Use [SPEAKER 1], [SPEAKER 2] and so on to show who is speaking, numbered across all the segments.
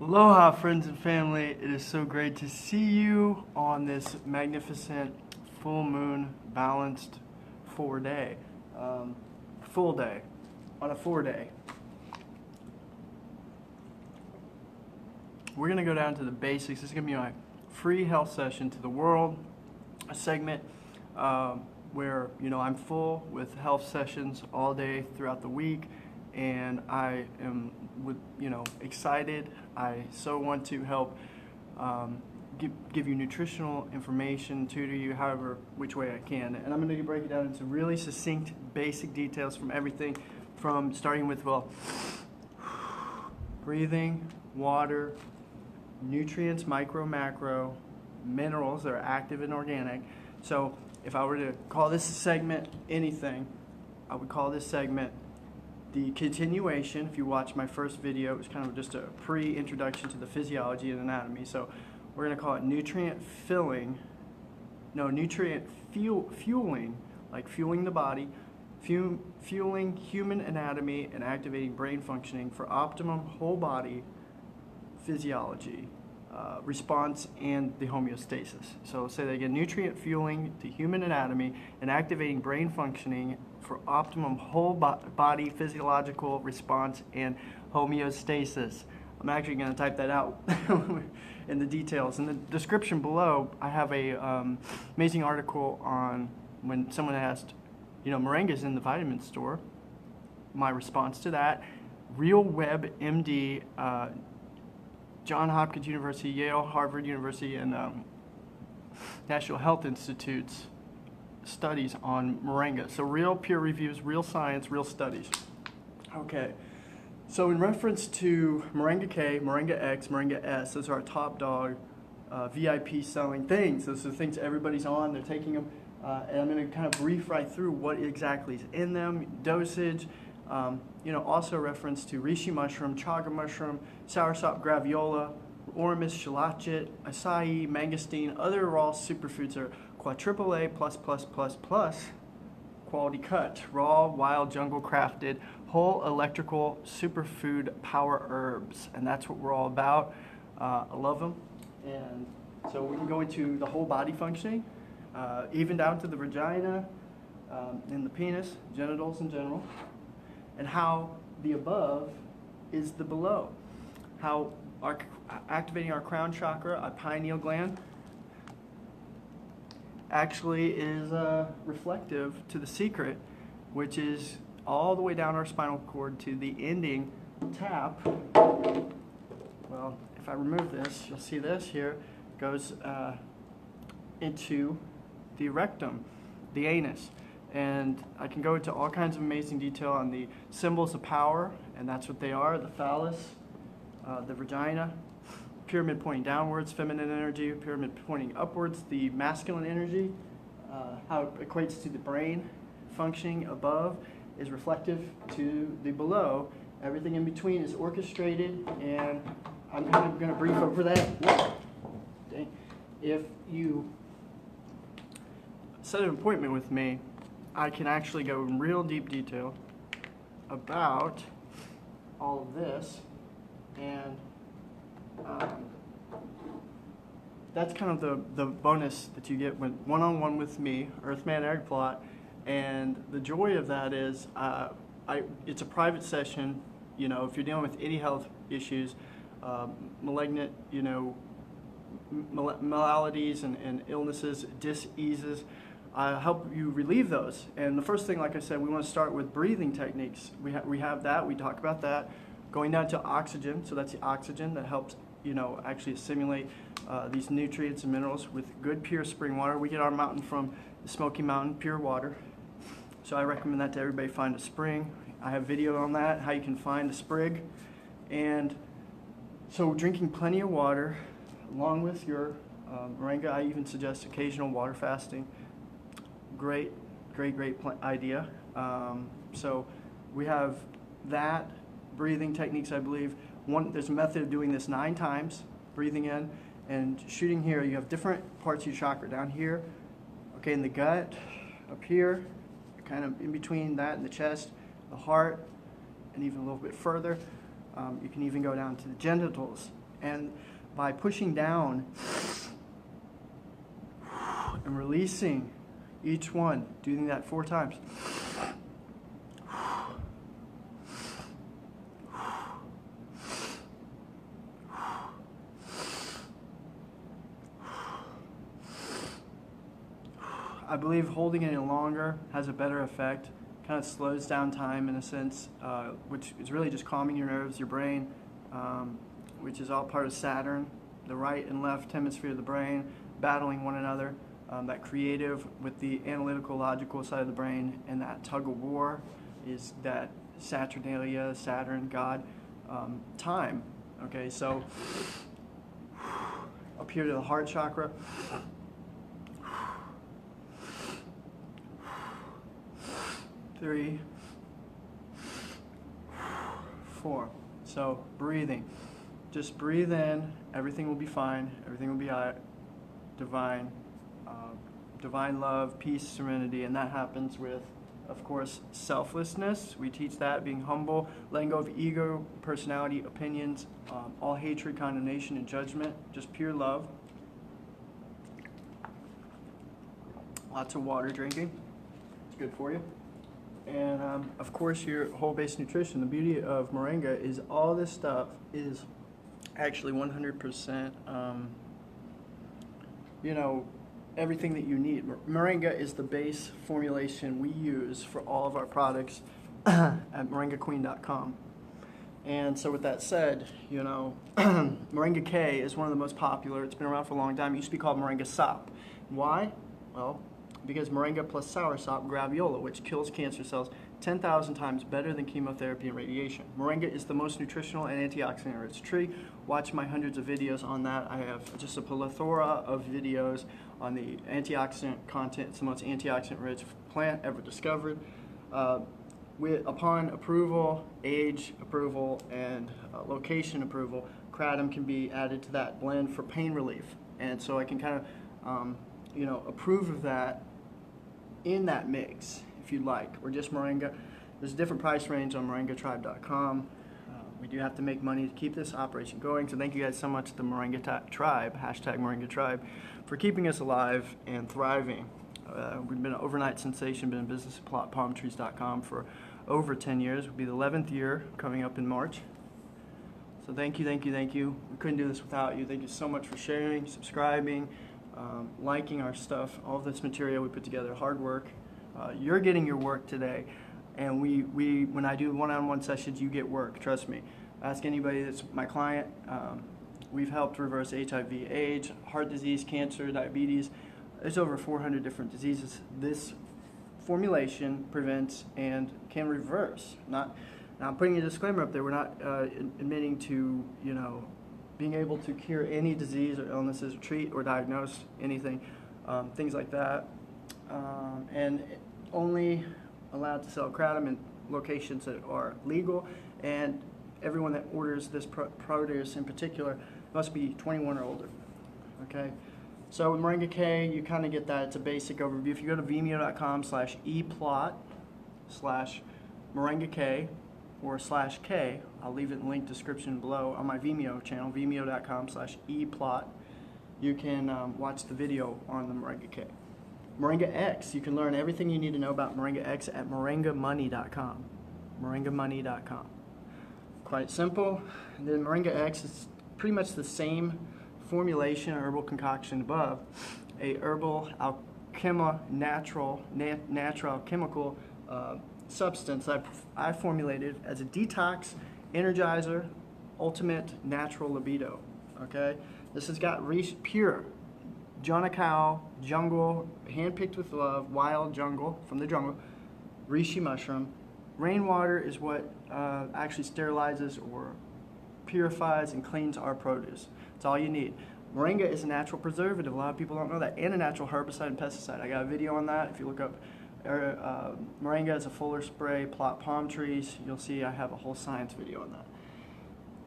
[SPEAKER 1] Aloha, friends and family. It is so great to see you on this magnificent full moon balanced full day on a 4-day. We're going to go down to the basics. This is going to be my free health session to the world, a segment where I'm full with health sessions all day throughout the week, and I am excited. I so want to help give you nutritional information, tutor you however which way I can, and I'm going to break it down into really succinct basic details from everything from starting with breathing, water, nutrients, micro, macro, minerals that are active and organic. So if I were to call this segment anything, I would call this segment the continuation. If you watch my first video, it was kind of just a pre-introduction to the physiology and anatomy. So we're going to call it nutrient fueling, like fueling the body, fueling human anatomy and activating brain functioning for optimum whole body physiology, response, and the homeostasis. So say that again: nutrient fueling the human anatomy and activating brain functioning for optimum whole body physiological response and homeostasis. I'm actually going to type that out in the details. In the description below, I have a amazing article on when someone asked, Moringa's in the vitamin store. My response to that: Real Web MD, Johns Hopkins University, Yale, Harvard University, and National Health Institute's studies on Moringa. So real peer reviews, real science, real studies. Okay, so in reference to Moringa K, Moringa X, Moringa S, those are our top dog VIP selling things. Those are the things everybody's on, they're taking them, and I'm going to kind of brief right through what exactly is in them, dosage. Also reference to reishi mushroom, chaga mushroom, soursop graviola, ormus, shallotjet, acai, mangosteen. Other raw superfoods are quadruple A++++ quality cut, raw, wild, jungle crafted, whole electrical superfood power herbs, and that's what we're all about. I love them, and so we can go into the whole body functioning, even down to the vagina and the penis, genitals in general, and how the above is the below. How activating our crown chakra, our pineal gland, actually is reflective to the secret, which is all the way down our spinal cord to the ending tap. Well, if I remove this, you'll see this here goes into the rectum, the anus. And I can go into all kinds of amazing detail on the symbols of power, and that's what they are: the phallus, the vagina, pyramid pointing downwards, feminine energy, pyramid pointing upwards, the masculine energy, how it equates to the brain functioning above is reflective to the below. Everything in between is orchestrated, and I'm kind of going to brief over that. Okay. If you set an appointment with me, I can actually go in real deep detail about all of this, and that's kind of the bonus that you get when one-on-one with me, Earthman E.G.Plott, and the joy of that is it's a private session. If you're dealing with any health issues, malignant, maladies and illnesses, diseases, I help you relieve those. And the first thing, like I said, we want to start with breathing techniques. We have that. We talk about that. Going down to oxygen. So that's the oxygen that helps, actually assimilate these nutrients and minerals with good, pure spring water. We get our mountain from the Smoky Mountain, pure water. So I recommend that to everybody. Find a spring. I have video on that, how you can find a sprig. And so drinking plenty of water, along with your Moringa. I even suggest occasional water fasting. Great idea. So we have that. Breathing techniques, I believe. There's a method of doing this 9 times, breathing in and shooting here. You have different parts of your chakra down here, okay, in the gut, up here, kind of in between that and the chest, the heart, and even a little bit further. You can even go down to the genitals And by pushing down and releasing each one, doing that 4 times. I believe holding it in longer has a better effect. Kind of slows down time in a sense, which is really just calming your nerves, your brain, which is all part of Saturn, the right and left hemisphere of the brain, battling one another. That creative with the analytical, logical side of the brain, and that tug of war is that Saturnalia, Saturn, God, time. Okay, so up here to the heart chakra. 3, 4. So breathing. Just breathe in. Everything will be fine. Everything will be divine. Divine love, peace, serenity, and that happens with, of course, selflessness. We teach that, being humble, letting go of ego, personality, opinions, all hatred, condemnation, and judgment, just pure love. Lots of water drinking. It's good for you. And, of course, your whole-based nutrition. The beauty of Moringa is all this stuff is actually 100%, everything that you need. Moringa is the base formulation we use for all of our products at moringaqueen.com. And so with that said, Moringa K is one of the most popular. It's been around for a long time. It used to be called Moringa Sop. Why? Well, because Moringa plus soursop graviola, which kills cancer cells 10,000 times better than chemotherapy and radiation. Moringa is the most nutritional and antioxidant-rich tree. Watch my hundreds of videos on that. I have just a plethora of videos on the antioxidant content. It's the most antioxidant-rich plant ever discovered. Upon approval, age approval, and location approval, kratom can be added to that blend for pain relief. And so I can kind of, approve of that in that mix, if you'd like, or just Moringa. There's a different price range on moringatribe.com. We do have to make money to keep this operation going, so thank you guys so much to the Moringa Tribe, hashtag Moringa Tribe, for keeping us alive and thriving. We've been an overnight sensation, been in business at PlotPalmTrees.com for over 10 years. It'll be the 11th year coming up in March. So thank you, thank you, thank you. We couldn't do this without you. Thank you so much for sharing, subscribing, liking our stuff, all of this material we put together, hard work. You're getting your work today, and we when I do one-on-one sessions, you get work, trust me. Ask anybody that's my client. We've helped reverse HIV, AIDS, heart disease, cancer, diabetes. There's over 400 different diseases this formulation prevents and can reverse. Now I'm putting a disclaimer up there. We're not admitting to, being able to cure any disease or illnesses, or treat or diagnose anything, things like that. And only allowed to sell kratom in locations that are legal, and everyone that orders this produce in particular must be 21 or older. Okay? So with Moringa K, you kind of get that. It's a basic overview. If you go to vimeo.com/eplot/Moringa K or /K, I'll leave it in the link description below on my Vimeo channel, vimeo.com/eplot. You can watch the video on the Moringa K. Moringa X, you can learn everything you need to know about Moringa X at moringamoney.com. Moringamoney.com. Quite simple. And then Moringa X is pretty much the same formulation, herbal concoction above, a herbal natural chemical substance I formulated as a detox, energizer, ultimate natural libido. Okay, this has got pure Jonacao, jungle, handpicked with love, wild jungle from the jungle, reishi mushroom. Rainwater is what actually sterilizes or purifies and cleans our produce. It's all you need. Moringa is a natural preservative. A lot of people don't know that, and a natural herbicide and pesticide. I got a video on that. If you look up Moringa as a fuller spray, plot palm trees, you'll see I have a whole science video on that.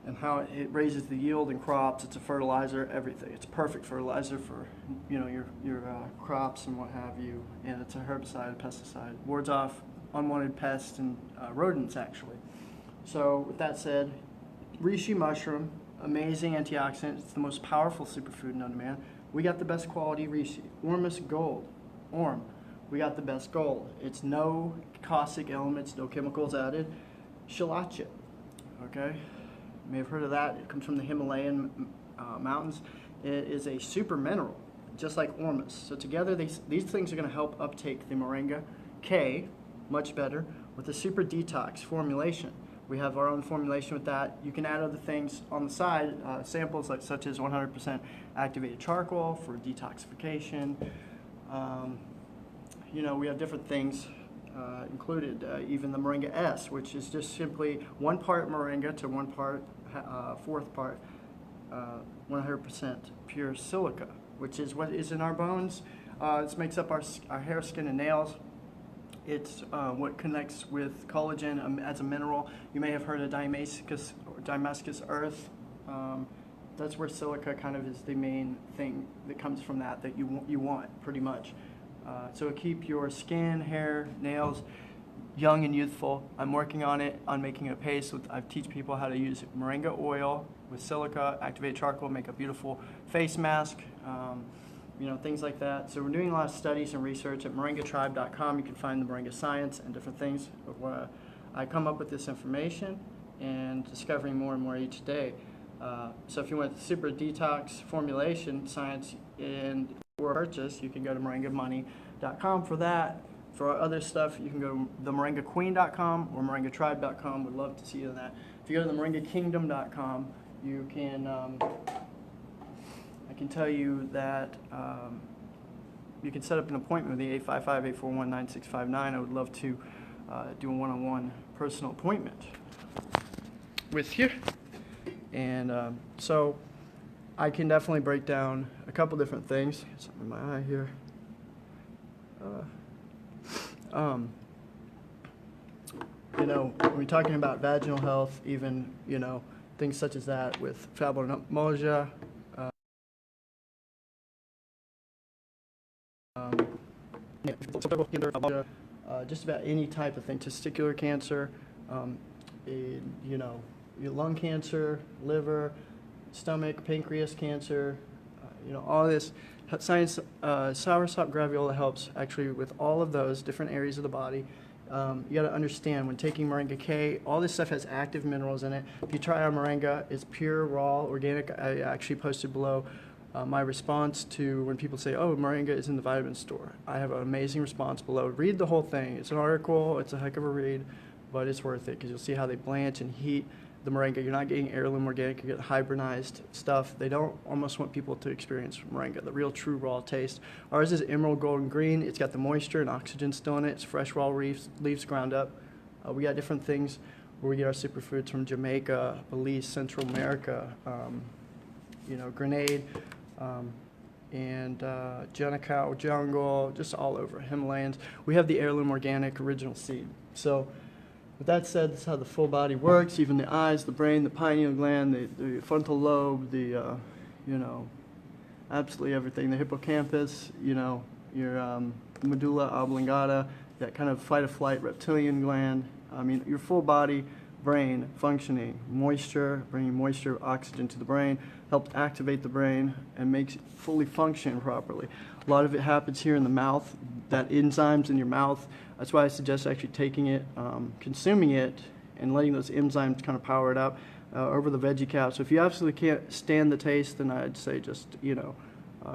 [SPEAKER 1] And how it raises the yield in crops. It's a fertilizer, everything. It's perfect fertilizer for your crops and what have you. And it's a herbicide, a pesticide. Wards off unwanted pests and rodents, actually. So with that said, reishi mushroom, amazing antioxidant. It's the most powerful superfood known to man. We got the best quality reishi. Ormus Gold. Orm. We got the best gold. It's no caustic elements, no chemicals added. Shilajit. Okay? You may have heard of that. It comes from the Himalayan mountains. It is a super mineral, just like Ormus. So together, these things are going to help uptake the Moringa K much better with the super detox formulation. We have our own formulation with that. You can add other things on the side, samples such as 100% activated charcoal for detoxification. You know, we have different things included, even the Moringa S, which is just simply 1 part moringa to 1 part, 4th part, 100% pure silica, which is what is in our bones. This makes up our hair, skin, and nails. It's what connects with collagen as a mineral. You may have heard of Damascus earth. That's where silica kind of is the main thing that comes from that you want pretty much. So keep your skin, hair, nails young and youthful. I'm working on it, on making a paste. I teach people how to use moringa oil with silica, activated charcoal, make a beautiful face mask, you know, things like that. So we're doing a lot of studies and research at moringatribe.com. You can find the moringa science and different things of where I come up with this information and discovering more and more each day. So if you want super detox formulation science and or purchase, you can go to moringamoney.com for that. For our other stuff, you can go to themoringaqueen.com or moringatribe.com. Would love to see you on that. If you go to themoringakingdom.com, you can, I can tell you that you can set up an appointment with me, 855-841-9659. I would love to do a one-on-one personal appointment with you. And so I can definitely break down a couple different things. Got something in my eye here. You know, when we're talking about vaginal health, even, you know, things such as that with fibromyalgia, just about any type of thing, testicular cancer, you know, your lung cancer, liver, stomach, pancreas cancer, you know, all this. Science, soursop graviola helps actually with all of those different areas of the body. You got to understand when taking Moringa K, all this stuff has active minerals in it. If you try our Moringa, it's pure, raw, organic. I actually posted below my response to when people say, oh, Moringa is in the vitamin store. I have an amazing response below. Read the whole thing. It's an article. It's a heck of a read, but it's worth it because you'll see how they blanch and heat the Moringa. You're not getting heirloom organic, you're getting hybridized stuff. They don't almost want people to experience Moringa, the real true raw taste. Ours is emerald golden green. It's got the moisture and oxygen still in it. It's fresh raw leaves ground up. We got different things where we get our superfoods from Jamaica, Belize, Central America, you know, Grenade, and Janakao jungle, just all over, Himalayans. We have the heirloom organic original seed. So with that said, this is how the full body works, even the eyes, the brain, the pineal gland, the frontal lobe, the, you know, absolutely everything, the hippocampus, you know, your medulla oblongata, that kind of fight-or-flight reptilian gland. I mean, your full body, brain functioning, moisture, bringing moisture, oxygen to the brain, helps activate the brain and makes it fully function properly. A lot of it happens here in the mouth, that enzymes in your mouth. That's why I suggest actually taking it, consuming it, and letting those enzymes kind of power it up over the veggie cap. So if you absolutely can't stand the taste, then I'd say just, you know,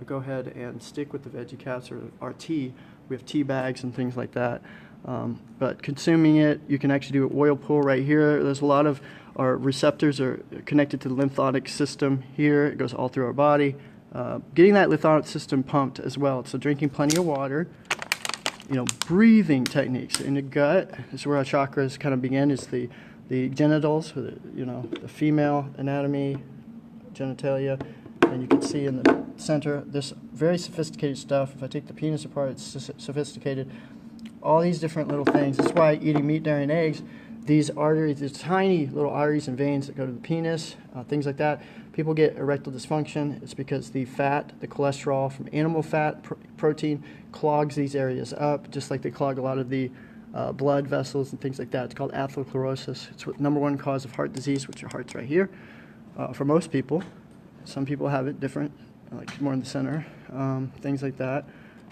[SPEAKER 1] go ahead and stick with the veggie caps or our tea. We have tea bags and things like that. But consuming it, you can actually do an oil pull right here. There's a lot of our receptors are connected to the lymphatic system here. It goes all through our body. Getting that lymphatic system pumped as well. So drinking plenty of water. You know, breathing techniques in the gut is where our chakras kind of begin. Is the genitals, you know, the female anatomy, genitalia, and you can see in the center this very sophisticated stuff. If I take the penis apart, it's sophisticated. All these different little things. That's why eating meat, dairy, and eggs, these arteries, these tiny little arteries and veins that go to the penis, things like that. People get erectile dysfunction. It's because the fat, the cholesterol from animal fat, protein, clogs these areas up, just like they clog a lot of the blood vessels and things like that. It's called atherosclerosis. It's the #1 cause of heart disease, which your heart's right here. for most people. Some people have it different, like more in the center, things like that.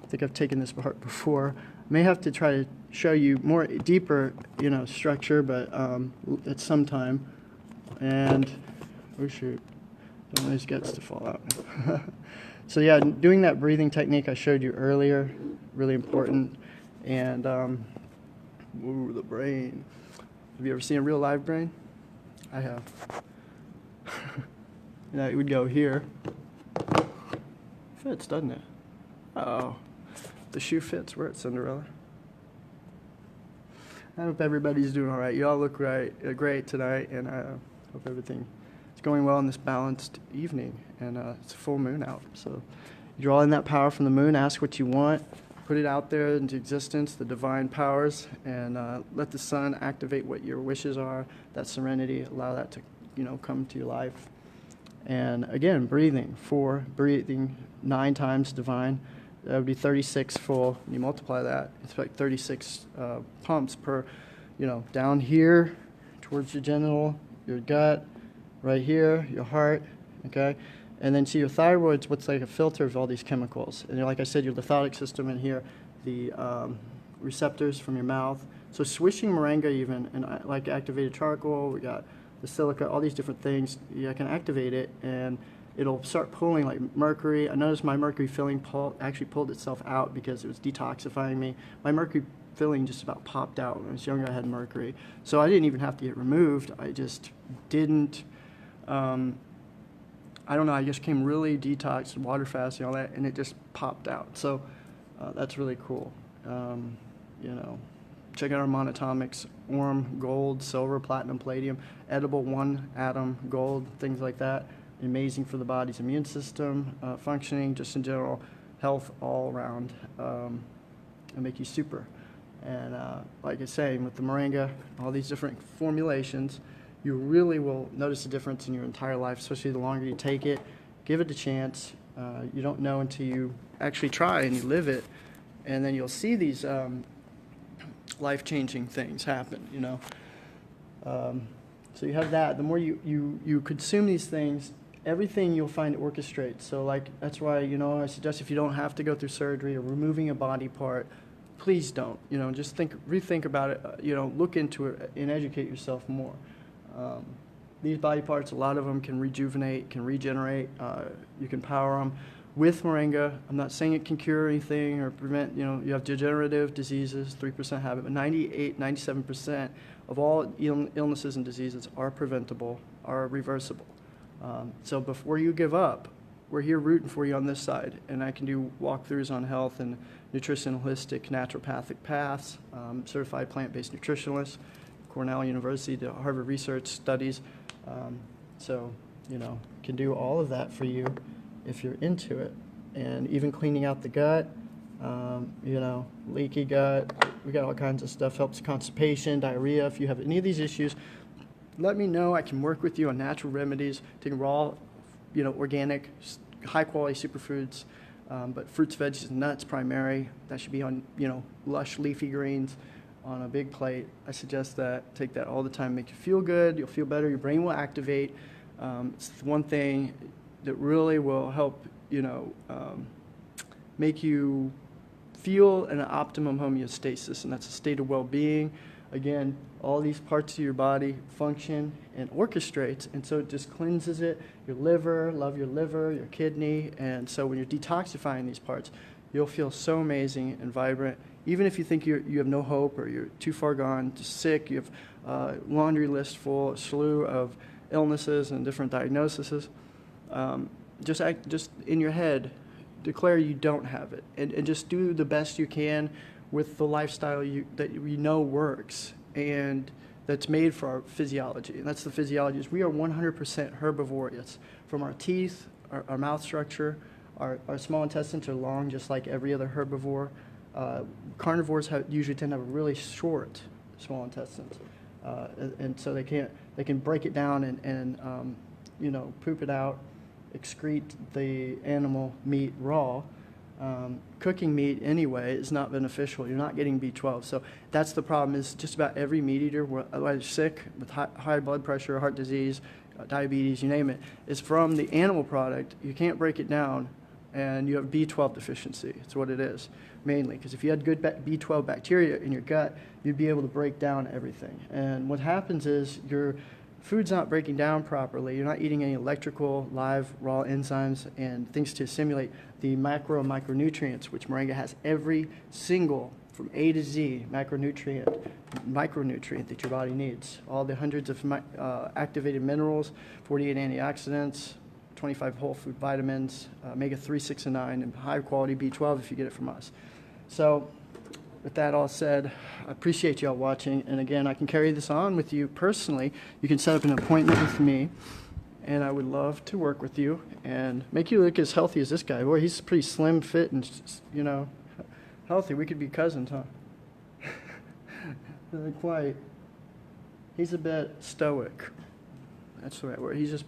[SPEAKER 1] I think I've taken this part before. May have to try to show you more deeper, structure, but at some time. And, oh shoot, don't want these guts to fall out. So yeah, doing that breathing technique I showed you earlier, really important. And, ooh, the brain. Have you ever seen a real live brain? I have. It would go here. Fits, doesn't it? Uh-oh. The shoe fits. We're at Cinderella. I hope everybody's doing all right. You all look great tonight, and I hope everything is going well on this balanced evening. And it's a full moon out. So you draw in that power from the moon, ask what you want, put it out there into existence, the divine powers, and let the sun activate what your wishes are, that serenity, allow that to, come to your life. And again, breathing, 4, breathing 9 times divine. That would be 36 full. You multiply that, it's like 36 pumps per, down here towards your genital, your gut, right here, your heart, okay? And then see your thyroid's what's like a filter of all these chemicals. And like I said, your lymphatic system in here, the receptors from your mouth. So swishing moringa even, and like activated charcoal, we got the silica, all these different things, I can activate it and it'll start pulling like mercury. I noticed my mercury filling actually pulled itself out because it was detoxifying me. My mercury filling just about popped out. When I was younger, I had mercury. So I didn't even have to get removed. I just didn't, I don't know, I just came really detoxed, water fasting, all that, and it just popped out. So that's really cool. Check out our monatomics, Orm, gold, silver, platinum, palladium, edible 1 atom, gold, things like that. Amazing for the body's immune system, functioning, just in general, health all around, and make you super. And like I say, with the moringa, all these different formulations, you really will notice a difference in your entire life, especially the longer you take it. Give it a chance. You don't know until you actually try and you live it, and then you'll see these life-changing things happen, So you have that. The more you consume these things, everything you'll find orchestrates. So like that's why, I suggest if you don't have to go through surgery or removing a body part, please don't. Just rethink about it. Look into it and educate yourself more. These body parts, a lot of them can rejuvenate, can regenerate. You can power them. With moringa, I'm not saying it can cure anything or prevent, you have degenerative diseases, 3% have it, but 98, 97% of all illnesses and diseases are preventable, are reversible. So before you give up, we're here rooting for you on this side, and I can do walkthroughs on health and nutrition, holistic, naturopathic paths, certified plant-based nutritionalist, Cornell University, the Harvard Research Studies. Can do all of that for you if you're into it. And even cleaning out the gut, leaky gut, we got all kinds of stuff, helps constipation, diarrhea. If you have any of these issues, let me know. I can work with you on natural remedies, taking raw, organic, high quality superfoods, but fruits, veggies, and nuts primary. That should be on, lush leafy greens on a big plate. I suggest that. Take that all the time. Make you feel good. You'll feel better. Your brain will activate. It's the one thing that really will help, make you feel an optimum homeostasis, and that's a state of well-being. Again, all these parts of your body function and orchestrates, and so it just cleanses it. Your liver, love your liver, your kidney, and so when you're detoxifying these parts, you'll feel so amazing and vibrant. Even if you think you have no hope or you're too far gone, just sick, you have a laundry list full, a slew of illnesses and different diagnoses, just in your head, declare you don't have it, and just do the best you can with the lifestyle that you know works and that's made for our physiology. And that's the physiology. Is we are 100% herbivorous. From our teeth, our mouth structure, our small intestines are long, just like every other herbivore. Carnivores usually tend to have really short small intestines, and so they can break it down and poop it out, excrete the animal meat raw. Cooking meat anyway is not beneficial. You're not getting B12. So that's the problem, is just about every meat eater, whether sick with high blood pressure, heart disease, diabetes, you name it, is from the animal product. You can't break it down, and you have B12 deficiency. It's what it is, mainly. Because if you had good B12 bacteria in your gut, you'd be able to break down everything. And what happens is your food's not breaking down properly. You're not eating any electrical, live, raw enzymes and things to assimilate the macro and micronutrients, which Moringa has every single, from A to Z, micronutrient that your body needs. All the hundreds of activated minerals, 48 antioxidants, 25 whole food vitamins, omega-3, 6, and 9, and high quality B12 if you get it from us. So with that all said, I appreciate y'all watching. And again, I can carry this on with you personally. You can set up an appointment with me, and I would love to work with you and make you look as healthy as this guy. Boy, he's pretty slim, fit, and, you know, healthy. We could be cousins, huh? Not quite. He's a bit stoic. That's the right word. He's just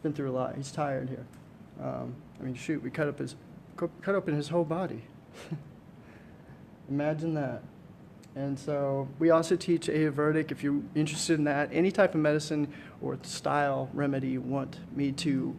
[SPEAKER 1] been through a lot. He's tired here. I mean, shoot, we cut open his whole body. Imagine that. And so we also teach Ayurvedic. If you're interested in that, any type of medicine or style remedy you want me to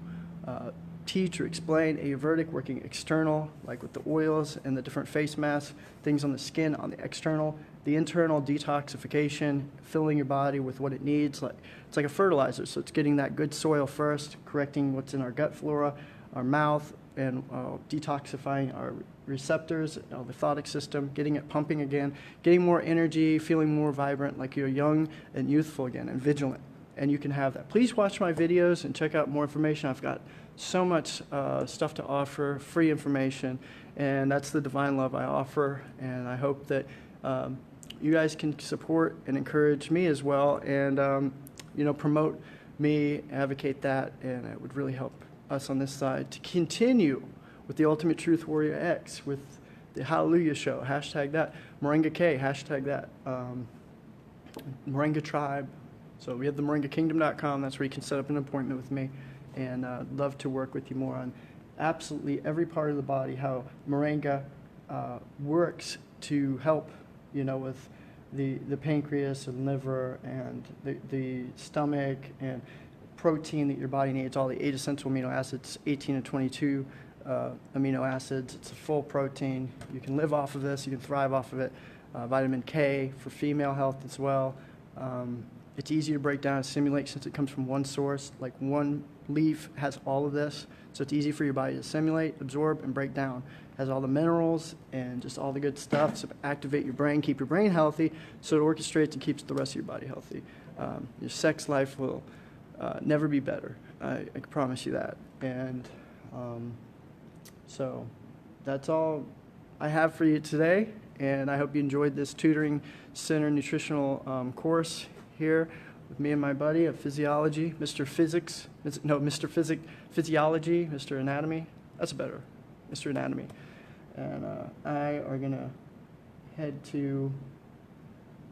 [SPEAKER 1] teach or explain, Ayurvedic, working external, like with the oils and the different face masks, things on the skin, on the external, the internal detoxification, filling your body with what it needs. It's like a fertilizer, so it's getting that good soil first, correcting what's in our gut flora, our mouth, and detoxifying our receptors, the lymphatic system, getting it pumping again, getting more energy, feeling more vibrant, like you're young and youthful again, and vigilant. And you can have that. Please watch my videos and check out more information. I've got so much stuff to offer, free information, and that's the divine love I offer. And I hope that you guys can support and encourage me as well, and you know, promote me, advocate that, and it would really help us on this side to continue with the Ultimate Truth Warrior X, with the Hallelujah Show, hashtag that, Moringa K, hashtag that, Moringa Tribe. So we have the moringakingdom.com. That's where you can set up an appointment with me, and love to work with you more on absolutely every part of the body, how Moringa works to help, you know, with the pancreas and liver and the stomach, and protein that your body needs, all the 8 essential amino acids, 18 to 22 amino acids. It's a full protein. You can live off of this. You can thrive off of it. Vitamin K for female health as well. It's easy to break down and assimilate since it comes from one source. Like one leaf has all of this, so it's easy for your body to assimilate, absorb, and break down. It has all the minerals and just all the good stuff. So activate your brain, keep your brain healthy, so it orchestrates and keeps the rest of your body healthy. Your sex life will never be better. I can promise you that. And so that's all I have for you today, and I hope you enjoyed this tutoring center nutritional course here with me and my buddy of Physiology, Mr. Physiology, Mr. Anatomy. That's better, Mr. Anatomy. And I are gonna head to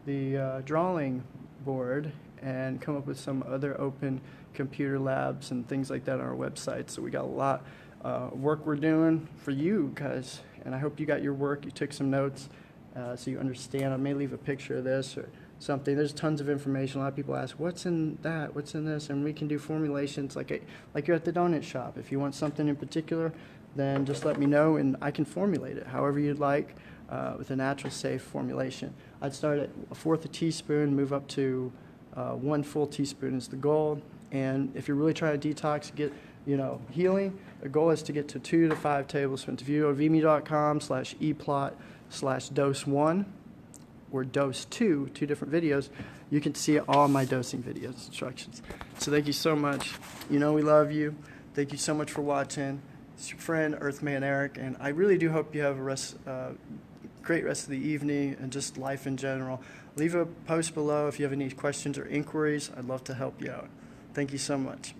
[SPEAKER 1] the drawing board and come up with some other open computer labs and things like that on our website. So we got a lot of work we're doing for you guys, and I hope you got your work, you took some notes, so you understand. I may leave a picture of this or something. There's tons of information. A lot of people ask, what's in that, what's in this, and we can do formulations like you're at the donut shop. If you want something in particular, then just let me know and I can formulate it however you'd like, with a natural, safe formulation. I'd start at 1/4 teaspoon, move up to 1 full teaspoon is the goal. And if you're really trying to detox, get, you know, healing, the goal is to get to 2 to 5 tablespoons. If you go to vme.com/eplot/dose1 or dose 2, 2 different videos, you can see all my dosing videos instructions. So thank you so much. You know we love you. Thank you so much for watching. It's your friend Earthman Eric, and I really do hope you have a great rest of the evening and just life in general. Leave a post below if you have any questions or inquiries. I'd love to help you out. Thank you so much.